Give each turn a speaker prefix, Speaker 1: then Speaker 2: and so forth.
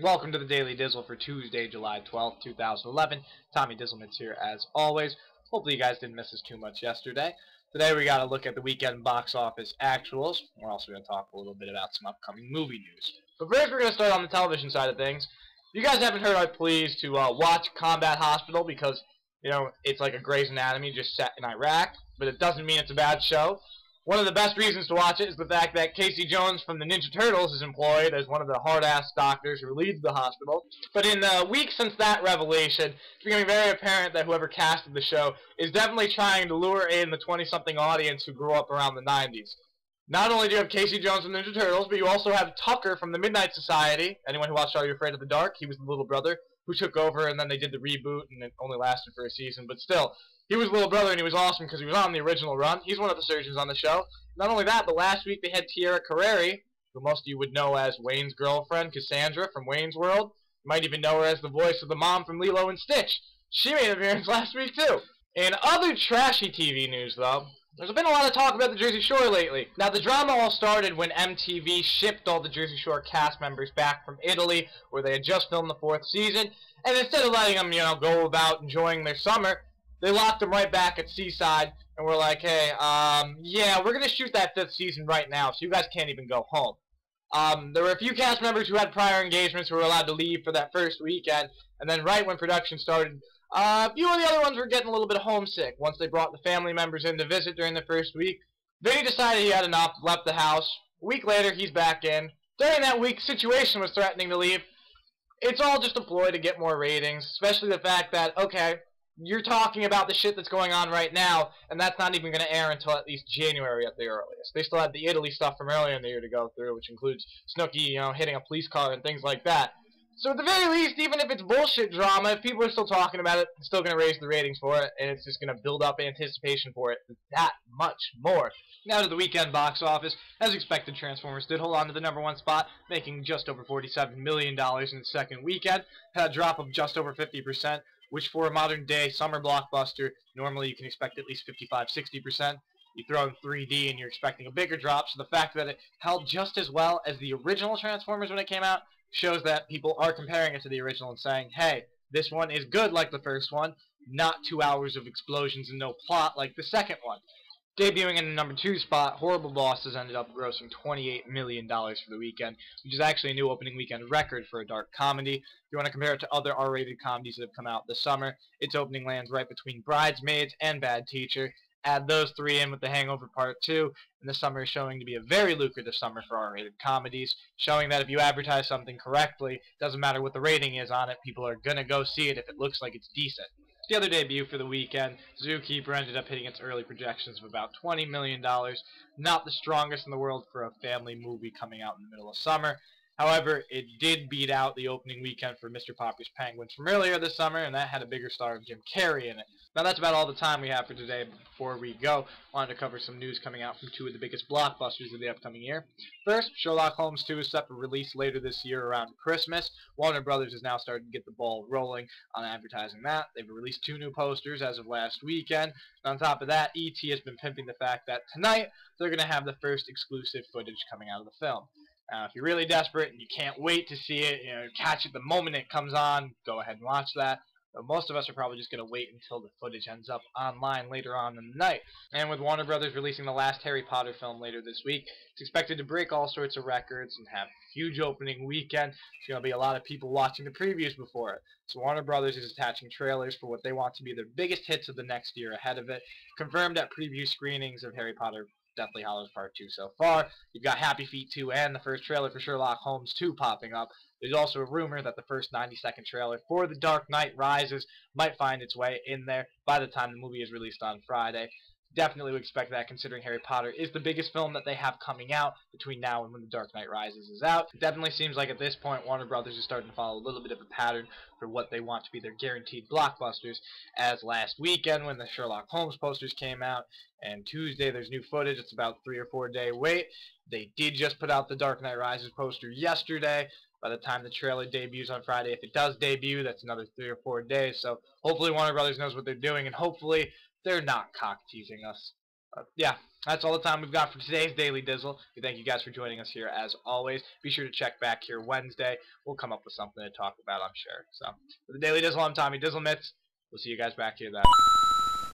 Speaker 1: Welcome to the Daily Dizzle for Tuesday, July 12th, 2011. Tommy Dizzlemits here as always. Hopefully you guys didn't miss us too much yesterday. Today we got to look at the weekend box office actuals. We're also going to talk a little bit about some upcoming movie news. But first we're going to start on the television side of things. If you guys haven't heard, I'm pleased to watch Combat Hospital because, you know, it's like a Grey's Anatomy just set in Iraq. But it doesn't mean it's a bad show. One of the best reasons to watch it is the fact that Casey Jones from the Ninja Turtles is employed as one of the hard-ass doctors who leads the hospital. But in the week since that revelation, it's becoming very apparent that whoever casted the show is definitely trying to lure in the 20-something audience who grew up around the 90s. Not only do you have Casey Jones from the Ninja Turtles, but you also have Tucker from the Midnight Society. Anyone who watched Are You Afraid of the Dark? He was the little brother who took over, and then they did the reboot, and it only lasted for a season. But still, he was little brother, and he was awesome because he was on the original run. He's one of the surgeons on the show. Not only that, but last week they had Tiara Carreri, who most of you would know as Wayne's girlfriend, Cassandra from Wayne's World. You might even know her as the voice of the mom from Lilo and Stitch. She made an appearance last week, too. In other trashy TV news, though, there's been a lot of talk about the Jersey Shore lately. Now, the drama all started when MTV shipped all the Jersey Shore cast members back from Italy, where they had just filmed the 4th season, and instead of letting them, go about enjoying their summer, they locked them right back at Seaside, and we're like, hey, yeah, we're going to shoot that 5th season right now, so you guys can't even go home. There were a few cast members who had prior engagements who were allowed to leave for that first weekend, and then right when production started, a few of the other ones were getting a little bit homesick. Once they brought the family members in to visit during the first week, Vinny decided he had enough, left the house. A week later, he's back in. During that week, Situation was threatening to leave. It's all just a ploy to get more ratings, especially the fact that, okay, you're talking about the shit that's going on right now, and that's not even going to air until at least January at the earliest. They still have the Italy stuff from earlier in the year to go through, which includes Snooki, hitting a police car and things like that. So at the very least, even if it's bullshit drama, if people are still talking about it, it's still going to raise the ratings for it, and it's just going to build up anticipation for it that much more. Now to the weekend box office. As expected, Transformers did hold on to the #1 spot, making just over $47 million in its second weekend. Had a drop of just over 50%, which for a modern-day summer blockbuster, normally you can expect at least 55–60%. You throw in 3D and you're expecting a bigger drop, so the fact that it held just as well as the original Transformers when it came out shows that people are comparing it to the original and saying, hey, this one is good like the first one, not 2 hours of explosions and no plot like the second one. Debuting in the #2 spot, Horrible Bosses ended up grossing $28 million for the weekend, which is actually a new opening weekend record for a dark comedy. If you want to compare it to other R-rated comedies that have come out this summer, its opening lands right between Bridesmaids and Bad Teacher. Add those three in with The Hangover Part 2, and the summer is showing to be a very lucrative summer for R-rated comedies, showing that if you advertise something correctly, it doesn't matter what the rating is on it, people are going to go see it if it looks like it's decent. The other debut for the weekend, Zookeeper, ended up hitting its early projections of about $20 million. Not the strongest in the world for a family movie coming out in the middle of summer. However, it did beat out the opening weekend for Mr. Popper's Penguins from earlier this summer, and that had a bigger star of Jim Carrey in it. Now that's about all the time we have for today. Before we go, I wanted to cover some news coming out from two of the biggest blockbusters of the upcoming year. First, Sherlock Holmes 2 is set for release later this year around Christmas. Warner Brothers has now started to get the ball rolling on advertising that. They've released 2 new posters as of last weekend. And on top of that, E.T. has been pimping the fact that tonight they're going to have the first exclusive footage coming out of the film. If you're really desperate and you can't wait to see it, catch it the moment it comes on, go ahead and watch that. But most of us are probably just going to wait until the footage ends up online later on in the night. And with Warner Brothers releasing the last Harry Potter film later this week, it's expected to break all sorts of records and have a huge opening weekend. There's going to be a lot of people watching the previews before it. So Warner Brothers is attaching trailers for what they want to be their biggest hits of the next year ahead of it. Confirmed at preview screenings of Harry Potter Deathly Hallows Part 2 so far. You've got Happy Feet 2 and the first trailer for Sherlock Holmes 2 popping up. There's also a rumor that the first 90-second trailer for The Dark Knight Rises might find its way in there by the time the movie is released on Friday. Definitely would expect that, considering Harry Potter is the biggest film that they have coming out between now and when The Dark Knight Rises is out. It definitely seems like at this point Warner Brothers is starting to follow a little bit of a pattern for what they want to be their guaranteed blockbusters, as last weekend when the Sherlock Holmes posters came out, and Tuesday there's new footage. It's about 3 or 4 day wait. They did just put out the Dark Knight Rises poster yesterday. By the time the trailer debuts on Friday, if it does debut, that's another 3 or 4 days. So hopefully Warner Brothers knows what they're doing, and hopefully they're not cock-teasing us. Yeah, that's all the time we've got for today's Daily Dizzle. We thank you guys for joining us here as always. Be sure to check back here Wednesday. We'll come up with something to talk about, I'm sure. So, for the Daily Dizzle, I'm Tommy Dizzlemits. We'll see you guys back here then.